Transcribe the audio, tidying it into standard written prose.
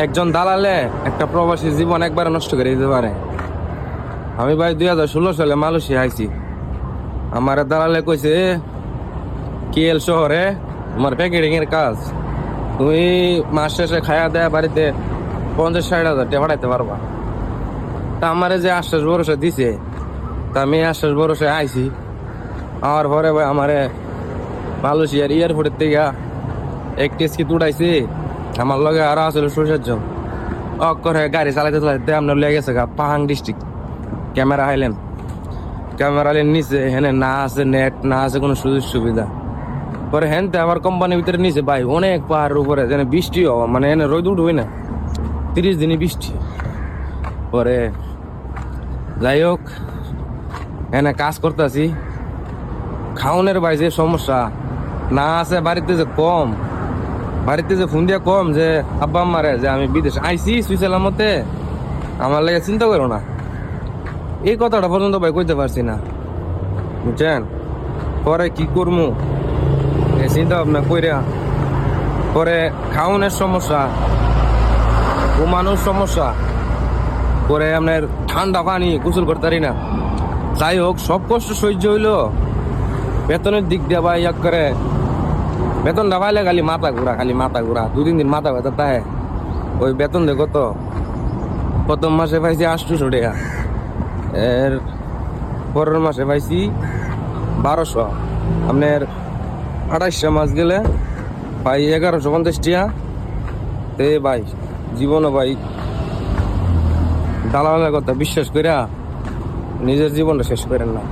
একজন দালালে একটা প্রবাসী জীবন একবারে নষ্ট করে দিতে পারে। আমি ভাই 2016 সালে মালয়েশিয়া আইছি। আমার দালালে কইছে কেএল শহরে আমার প্যাকেটিং এর কাজ, তুমি মাস শেষে খায়া দেয়া বাড়িতে 50-60 হাজার টাকা পাঠাইতে পারবা। তা আমারে যে আশ্বাস ভরসা দিছে, তা আমি আশ্বাস ভরসা আইছি। আমার পরে ভাই আমারে মালয়েশিয়ার এয়ারপোর্টের থেকে এক টেস্কি তুড়াইছে। আমার লগে আরো আসলে সরষের জন করে গাড়ি চালাইতে চালাইতে আপনার লেগে গেছে গা পাহাং ডিস্ট্রিক্ট। ক্যামেরা হাইলেন, ক্যামেরা লেন নিচে হেনে না আছে নেট, না আছে কোনো সুযোগ সুবিধা। পরে হেনতে আমার কোম্পানির ভিতরে নিচে ভাই অনেক পাহাড়ের উপরে যেন বৃষ্টি হওয়া, মানে এনে রোদ উঠবে না, 30 দিনই বৃষ্টি। পরে যাই হোক এনে কাজ করতেছি, খাওনের ভাই যে সমস্যা না আছে বাড়িতে, যে কম বাড়িতে যে ফোন দিয়া কম যে আব্বা আম্মারে যে আমি বিদেশ আইসি সুইজারল্যান্ডে, আমার লাগে চিন্তা করো না, এই কথাটা পর্যন্ত ভাই কইতে পারছি না, বুঝছেন। পরে কি করবো চিন্তা ভাবনা কইরা, পরে খাওনের সমস্যা, ঘুমানোর সমস্যা, পরে আপনার ঠান্ডা পানি গোসল করতে পারি না। যাই হোক সব কষ্ট সহ্য হইলো, বেতনের দিক দিয়ে ভাই এক করে বেতনটা পাইলে খালি মাথা ঘুরা, খালি মাথা ঘুরা, 2-3 দিন মাথা ব্যথা তাই। ওই বেতন দেখো তো প্রথম মাসে পাইছি 800 টাকা, এর পরের মাসে পাইছি 1200, আপনার 28 মাস গেলে ভাই 1150 টাকা। তে ভাই জীবনও ভাই দালালের কথা বিশ্বাস কইরা নিজের জীবনটা শেষ করেন না।